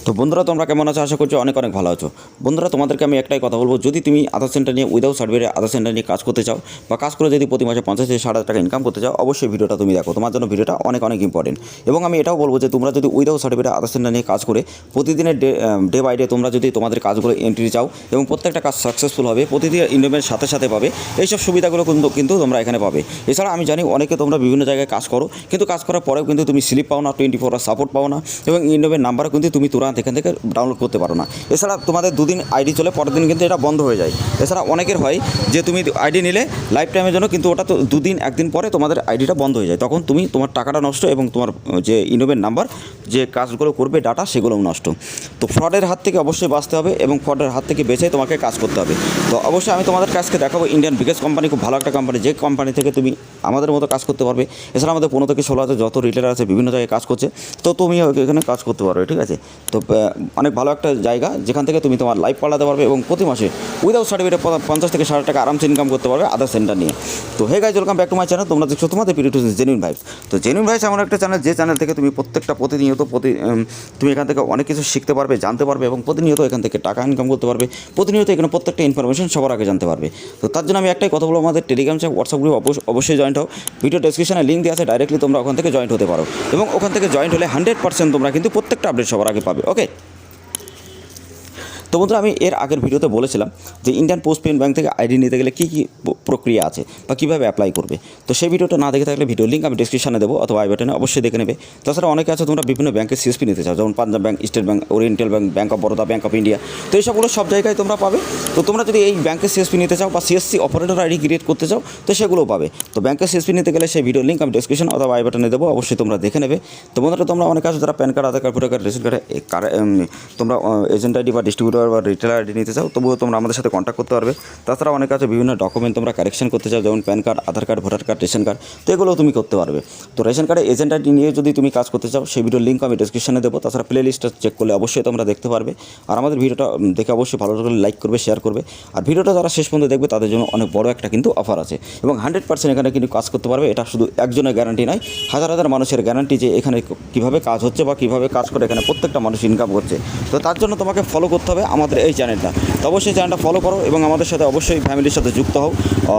তো বন্ধুরা তোমরা কেমন আছো? আশা করছি অনেক অনেক ভালো আছো। বন্ধুরা তোমাদেরকে আমি একটাই কথা বলবো, যদি তুমি আধার সেন্টার নিয়ে উইদাউট সার্টিফিকেট আধার সেন্টার নিয়ে কাজ করতে চাও বা কাজ করে যদি প্রতি মাসে 50 থেকে 60 টাকা ইনকাম করতে চাও, অবশ্যই ভিডিওটা তুমি দেখো, তোমার জন্য ভিডিওটা অনেক অনেক ইম্পর্টেন্ট। এবং আমি এটাও বলবো যে তোমরা যদি উইদাউট সার্টিফিকেট আধার সেন্টার নিয়ে কাজ করে প্রতিদিনের ডে বাই ডে তোমরা যদি তোমাদের কাজগুলো এন্ট্রি চাও এবং প্রত্যেকটা কাজ সাকসেসফুল হবে, প্রতিদিন ইনভেস্টমেন্টের সাথে সাথে পাবে, এইসব সুবিধাগুলো কিন্তু তোমরা এখানে পাবে। এছাড়া আমি জানি অনেকে তোমরা বিভিন্ন জায়গায় কাজ করো, কিন্তু কাজ করার পরেও কিন্তু তুমি স্লিপ পাও না, 24 আওয়ার সাপোর্ট পাও না, এবং ইনভেস্টমেন্ট নাম্বারও কিন্তু তুমি তুরন্ত এখান থেকে ডাউনলোড করতে পারো না। এছাড়া তোমাদের দুদিন আইডি চলে, পরের দিন কিন্তু এটা বন্ধ হয়ে যায়। এছাড়া অনেকের হয় যে তুমি আইডি নিলে লাইফ টাইমের জন্য, কিন্তু ওটা তো দুদিন একদিন পরে তোমাদের আইডিটা বন্ধ হয়ে যায়, তখন তোমার টাকাটা নষ্ট এবং তোমার যে ইনোভেট নাম্বার যে কাজগুলো করবে ডাটা সেগুলোও নষ্ট। তো ফ্রডের হাত থেকে অবশ্যই বাঁচতে হবে এবং ফ্রডের হাত থেকে বেঁচে তোমাকে কাজ করতে হবে। তো অবশ্যই আমি তোমাদের কাজকে দেখাবো ইন্ডিয়ান বিগেস্ট কোম্পানি, খুব ভালো একটা কোম্পানি, যে কোম্পানি থেকে তুমি আমাদের মতো কাজ করতে পারবে। এছাড়া আমাদের 15 থেকে 16 যত রিটেলার আছে বিভিন্ন জায়গায় কাজ করছে, তো তুমি এখানে কাজ করতে পারবে, ঠিক আছে? তো অনেক ভালো একটা জায়গা যেখান থেকে তুমি তোমার লাইফ পাল্টাতে পারবে এবং প্রতি মাসে উইদাউট সার্টিফিকেট 50 থেকে 60 টাকা আরামসে ইনকাম করতে পারবে আধার সেন্টার নিয়ে। তো hey guys, welcome back to my channel. তোমরা দেখছো তোমাদের প্রিয় টু জেনুইন ভাইবস। তো জেনুইন ভাইবস এমন একটা চ্যানেল, যে চ্যানেল থেকে তুমি প্রতিনিয়ত তুমি এখান থেকে অনেক কিছু শিখতে পারবে, জানতে পারবে এবং প্রতিনিয়ত এখান থেকে টাকা ইনকাম করতে পারবে। প্রতিনিয়ত এখানে প্রত্যেকটা ইনফরমেশন সবার আগে জানতে পারবে। তো তার জন্য আমি একটাই কথা বলবো, আমাদের টেলিগ্রাম হোয়াটসঅ্যাপ গ্রুপ অবশ্যই জয়েন্ট হও। ভিডিও ডেসক্রিপশনে লিঙ্ক দেওয়া আছে, ডাইরেক্টলি তোমরা ওখান থেকে জয়েন্ট হতে পারো এবং ওখান থেকে জয়েন্ট হলে 100% তোমরা কিন্তু প্রত্যেকটা আপডেট সবার আগে পাবে। ওকে, তো বন্ধুরা আমি এর আগের ভিডিওতে বলেছিলাম যে ইন্ডিয়ান পোস্ট পেমেন্ট ব্যাঙ্ক থেকে আইডি নিতে গেলে কী কী প্রক্রিয়া আছে বা কীভাবে অ্যাপ্লাই করবে। তো সেই ভিডিওটা না দেখে থাকলে ভিডিও লিঙ্ক আমি ডিসক্রিপশনে দেবো অথবা আই বাটনে, অবশ্যই দেখে নেবে। তাছাড়া অনেকে আছে তোমরা বিভিন্ন ব্যাঙ্কের সিএসপি নিতে চাও, যেমন Punjab bank, state bank, oriental bank, bank of Baroda, bank of India. তো এইসবগুলো সব জায়গায় তোমরা পাবে। তো তোমরা যদি এই ব্যাঙ্কের সিএসপি নিতে চাও বা সিএসসি অপারেটর আইডি ক্রিয়েট করতে চাও, তো সেগুলোও পাবে। তো ব্যাঙ্কের সিএসপি নিতে গেলে সেই ভিডিও লিঙ্ক আমি ডিসক্রিপশন অথবা আই বাটনে দেবো, অবশ্যই তোমরা দেখে নেবে। তো বন্ধুরা তোমরা অনেক আছে যারা PAN card, Aadhaar card, voter card, ration card, তোমরা এজেন্ট আইডি বা ডিস্ট্রিবিউটর বা রিটেলার আইডি নিতে চাও, তবুও তোমরা আমাদের সাথে কন্ট্যাক্ট করতে পারবে। তাছাড়া অনেক আছে বিভিন্ন ডকুমেন্ট তোমরা কারেকশন করতে চাও, যেমন PAN card, Aadhaar card, voter card, ration card, তো এগুলোও তুমি করতে পারবে। তো রেশন কার্ডে এজেন্ট আইডি নিয়ে যদি তুমি কাজ করতে চাও, সেই ভিডিওর লিঙ্ক আমি ডিসক্রিপশনে দেবো। তাছাড়া প্লে লিস্টটা চেক করলে অবশ্যই তোমরা দেখতে পারবে। আর আমাদের ভিডিওটা দেখে অবশ্যই ভালো লাগলে লাইক করবে, শেয়ার করবে। আর ভিডিওটা যারা শেষ পর্যন্ত দেখবে তাদের জন্য অনেক বড় একটা কিন্তু অফার আছে এবং 100% এখানে কিন্তু কাজ করতে পারবে। এটা শুধু একজনের গ্যারান্টি নয়, হাজার হাজার মানুষের গ্যারান্টি যে এখানে কীভাবে কাজ হচ্ছে বা কীভাবে কাজ করে এখানে প্রত্যেকটা মানুষ ইনকাম করছে। তো তার জন্য তোমাকে ফলো করতে হবে আমাদের এই চ্যানেলটা। তো অবশ্যই চ্যানেলটা ফলো করো এবং আমাদের সাথে অবশ্যই ফ্যামিলির সাথে যুক্ত হও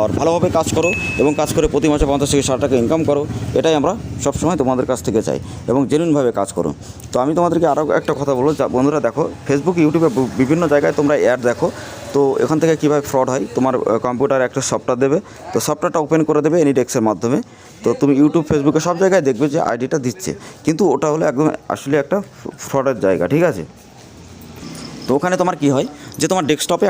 আর ভালোভাবে কাজ করো এবং কাজ করে প্রতি মাসে 50 থেকে 60 টাকা ইনকাম করো। এটাই আমরা সবসময় তোমাদের কাছ থেকে চাই এবং জেনুইনভাবে কাজ করো। তো আমি তোমাদেরকে আরও একটা কথা বলবো, বন্ধুরা দেখো ফেসবুক, ইউটিউবে বিভিন্ন জায়গায় তোমরা অ্যাড দেখো। তো এখান থেকে কীভাবে ফ্রড হয়, তোমার কম্পিউটার একটা সফটওয়্যার দেবে, তো সফটওয়্যারটা ওপেন করে দেবে এনিডেক্সের মাধ্যমে। তো তুমি ইউটিউব, ফেসবুকে সব জায়গায় দেখবে যে আইডিটা দিচ্ছে, কিন্তু ওটা হলো একদম আসলে একটা ফ্রডের জায়গা, ঠিক আছে? তো ওখানে তোমার কী হয় যে তোমার ডেস্কটপে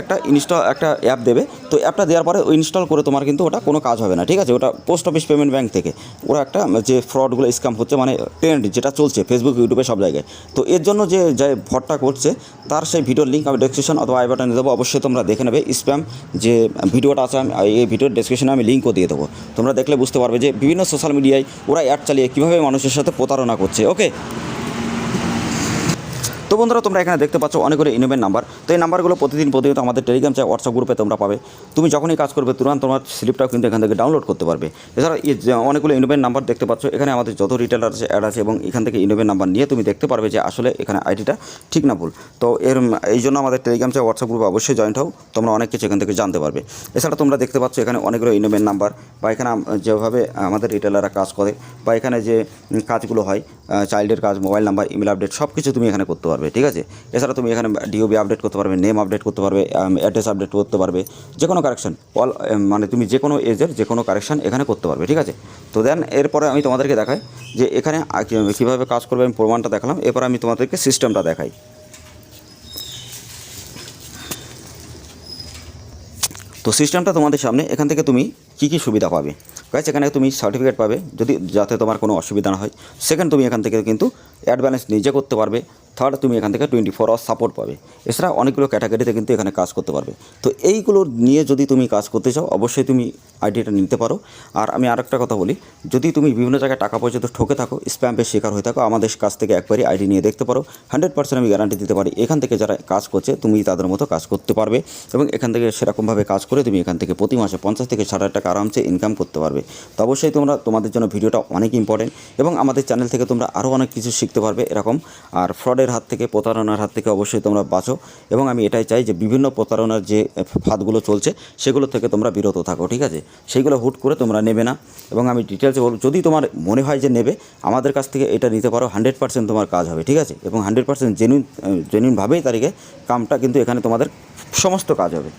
একটা অ্যাপ দেবে। তো অ্যাপটা দেওয়ার পরে ইনস্টল করে তোমার কিন্তু ওটা কোনো কাজ হবে না, ঠিক আছে? ওটা পোস্ট অফিস পেমেন্ট ব্যাঙ্ক থেকে ওরা একটা যে ফ্রডগুলো স্ক্যাম হচ্ছে, মানে ট্রেন্ড যেটা চলছে ফেসবুক, ইউটিউবে সব জায়গায়। তো এর জন্য যে ফ্রডটা করছে তার সেই ভিডিওর লিঙ্ক আমি ডেসক্রিপশন অথবা আই বাটনে দেবো, অবশ্যই তোমরা দেখে নেবে। স্প্যাম যে ভিডিওটা আছে আমি এই ভিডিওর ডেসক্রিপশনে আমি লিঙ্কও দিয়ে দেবো, তোমরা দেখলে বুঝতে পারবে যে বিভিন্ন সোশ্যাল মিডিয়ায় ওরা অ্যাড চালিয়ে কীভাবে মানুষের সাথে প্রতারণা করছে। ওকে, তো বন্ধুরা তোমরা এখানে দেখতে পাচ্ছ অনেকগুলো ইনোভেট নাম্বার। তো এই নাম্বারগুলো প্রতিদিন আমাদের টেলিগ্রাম হোয়াটসঅ্যাপ গ্রুপে তোমরা পাবে। তুমি যখনই কাজ করবে তুরন্ত তোমার স্লিপটাও কিন্তু এখান থেকে ডাউনলোড করতে পারবে। এছাড়া অনেকগুলো ইনোভেট নাম্বার দেখতে পাচ্ছ, এখানে আমাদের যত রিটেলার আছে অ্যাড আছে এবং এখান থেকে ইনোভেট নাম্বার নিয়ে তুমি দেখতে পারবে যে আসলে এখানে আইডিটা ঠিক না ভুল। তো এই জন্য আমাদের টেলিগ্রাম হোয়াটসঅ্যাপ গ্রুপে অবশ্যই জয়েন্ট হও, তোমরা অনেক কিছু এখান থেকে জানতে পারবে। এছাড়া তোমরা দেখতে পাচ্ছ এখানে অনেকগুলো ইনোভেট নাম্বার বা এখানে যেভাবে আমাদের রিটেলাররা কাজ করে বা এখানে যে কাজগুলো হয়, চাইল্ডের কাজ, মোবাইল নাম্বার, ইমেল আপডেট সব কিছু তুমি এখানে করতে পারবে, ঠিক আছে? এছাড়া তুমি এখানে ডিওবি আপডেট করতে পারবে, নেম আপডেট করতে পারবে, অ্যাড্রেস আপডেট করতে পারবে, যে কোনো কারেকশন মানে তুমি যে কোনো এজের যে কোনো কারেকশন এখানে করতে পারবে, ঠিক আছে? তো দেন এরপরে আমি তোমাদেরকে দেখাই যে এখানে কীভাবে কাজ করবে। আমি প্রমাণটা দেখালাম, এরপর আমি তোমাদেরকে সিস্টেমটা দেখাই। তো সিস্টেমটা তোমাদের সামনে, এখান থেকে তুমি কী কী সুবিধা পাবে গাইস। এখানে তুমি সার্টিফিকেট পাবে যাতে তোমার কোনো অসুবিধা না হয়। সেকেন্ড, তুমি এখান থেকে কিন্তু অ্যাড ব্যালেন্স নিজে করতে পারবে। থার্ড, তুমি এখান থেকে 24 আওয়ার সাপোর্ট পাবে। এছাড়া অনেকগুলো ক্যাটাগরিতে কিন্তু এখানে কাজ করতে পারবে। তো এইগুলো নিয়ে যদি তুমি কাজ করতে চাও অবশ্যই তুমি আইডিটা নিতে পারো। আর আমি আরেকটা কথা বলি, যদি তুমি বিভিন্ন জায়গায় টাকা পয়সা ঠকে থাকো, স্প্যামের শিকার হয়ে থাকো, আমাদের কাছ থেকে একবারই আইডি নিয়ে দেখতে পারো। 100% আমি গ্যারান্টি দিতে পারি এখান থেকে যারা কাজ করছে তুমি তাদের মতো কাজ করতে পারবে এবং এখান থেকে সেরকমভাবে কাজ করে তুমি এখান থেকে প্রতি মাসে 50 থেকে 60 টাকা আরামসে ইনকাম করতে পারবে। তো অবশ্যই তোমাদের জন্য ভিডিওটা অনেক ইম্পর্টেন্ট এবং আমাদের চ্যানেল থেকে তোমরা আরও অনেক কিছু শিখতে পারবে এরকম। আর ফ্রডের ফ্রডের হাত থেকে, প্রতারণার হাত থেকে অবশ্যই তোমরা বাঁচো। এবং আমি এটাই চাই যে বিভিন্ন প্রতারণার যে ফাঁদগুলো চলছে সেগুলো থেকে তোমরা বিরত থাকো, ঠিক আছে? সেইগুলো হুট করে তোমরা নেবে না। এবং আমি ডিটেলসে বলব, যদি তোমার মনে হয় যে নেবে, আমাদের কাছ থেকে এটা নিতে পারো, 100% তোমার কাজ হবে, ঠিক আছে? এবং 100% জেনুইনভাবেই তারিখে কামটা কিন্তু এখানে তোমাদের সমস্ত কাজ হবে।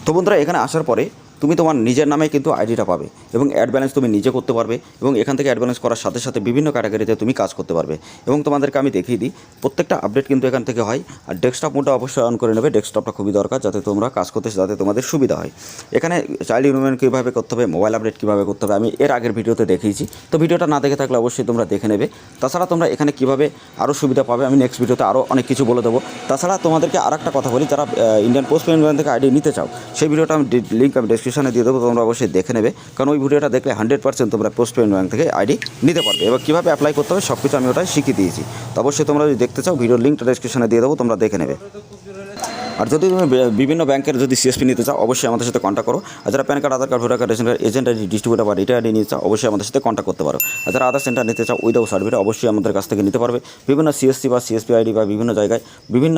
তো বন্ধুরা, এখানে আসার পরে তুমি তোমার নিজের নামে কিন্তু আইডিটা পাবে এবং অ্যাড ব্যালেন্স তুমি নিজে করতে পারবে। এবং এখান থেকে অ্যাড ব্যালেন্স করার সাথে সাথে বিভিন্ন ক্যাটাগরিতে তুমি কাজ করতে পারবে। এবং তোমাদেরকে আমি দেখিয়ে দিই, প্রত্যেকটা আপডেট কিন্তু এখান থেকে হয়। আর ডেস্কটপ মোডটা অবশ্যই অন করে নেবে, ডেস্কটপটা খুবই দরকার, যাতে তোমরা কাজ করতে যাতে তোমাদের সুবিধা হয়। এখানে চাইল্ড ইনরোলমেন্ট কীভাবে করতে হবে, মোবাইল আপডেট কীভাবে করতে হবে, আমি এর আগের ভিডিওতে দেখিয়েছি। তো ভিডিওটা না দেখে থাকলে অবশ্যই তোমরা দেখে নেবে। তাছাড়া তোমরা এখানে কীভাবে আরও সুবিধা পাবে, আমি নেক্সট ভিডিওতে আরও অনেক কিছু বলে দেবো। তাছাড়া তোমাদেরকে আর একটা কথা বলি, যারা ইন্ডিয়ান পোস্ট পেমেন্ট ব্যাংক থেকে আইডি নিতে চাও, সেই ভিডিওটা আমি লিঙ্ক আমি ডেসক্রিপশনে দিয়ে দেবো, তোমরা অবশ্যই দেখে নেবে। কারণ ওই ভিডিওটা দেখলে 100% তোমরা পোস্ট পেমেন্ট ব্যাংক থেকে আইডি নিতে পারবে। এবার কীভাবে অ্যাপ্লাই করতে হবে সব কিছু আমি ওটাই শিখিয়ে দিয়েছি। তো অবশ্যই তোমরা যদি দেখতে চাও, ভিডিওর লিঙ্কটা ডেসক্রিপশনে দিয়ে দেবো, তোমরা দেখে নেবে। আর যদি তুমি বিভিন্ন ব্যাংকের যদি সিএসপি নিতে চাও, অবশ্যই আমাদের সাথে কন্ট্যাক্ট করো। আর যারা PAN card, Aadhaar card, voter card, ration card, agent ID, distributor বা রিটার আইডি নিতে চাও, অবশ্যই আমাদের সাথে কন্ট্যাক্ট করতে পারো। আর যারা আধার সেন্টার নিতে চাও উইদাউট সার্টিফিকেট, অবশ্যই আমাদের কাছ থেকে নিতে পারবে। বিভিন্ন সিএসসি বা সিএসপি আইডি বা বিভিন্ন জায়গায় বিভিন্ন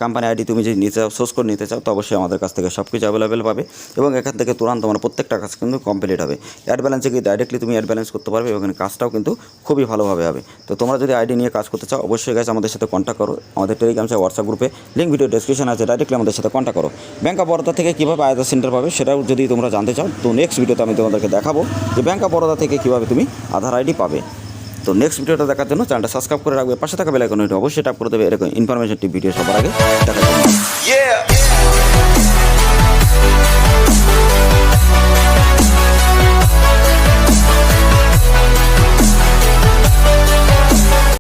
কোম্পানি আইডি তুমি যদি নিতে চাও, সোর্স করে নিতে চাও, তো অবশ্যই আমাদের কাছ থেকে সব কিছু অ্যাভেলেবেল পাবে। এবং এখান থেকে তুরন্ত তোমার প্রত্যেকটা কাজ কিন্তু কমপ্লিট হবে। অ্যাড ব্যালেন্সে গিয়ে ডাইরেক্টলি তুমি অ্যাড ব্যালেন্স করতে পারবে এবং কাজটাও কিন্তু খুবই ভালোভাবে হবে। তো তোমরা যদি আইডি নিয়ে কাজ করতে চাও, অবশ্যই গাইস আমাদের সাথে কন্ট্যাক্ট করো। আমাদের টেলিগ্রাম হোয়াটসঅ্যাপ গ্রুপে লিঙ্ক ভিডিও ডেসক্রিপশন আছে, ডাইরেক্টলি আমাদের সাথে কন্ট্যাক্ট করো। ব্যাংক অফ বরোদা থেকে কীভাবে আধার সেন্টার পাবে সেটাও যদি তোমরা জানতে চাও, তো নেক্সট ভিডিওতে আমি তোমাদেরকে দেখাবো যে ব্যাংক অফ বরোদা থেকে কীভাবে তুমি আধার আইডি পাবে। তো নেক্সট ভিডিওটা দেখার জন্য চ্যানেলটা সাবস্ক্রাইব করে রাখবে, পাশে থাকা বেল আইকনটি অবশ্যই ট্যাপ করে দেবে এরকম ইনফরমেশন ভিডিও সবার আগে দেখার জন্য।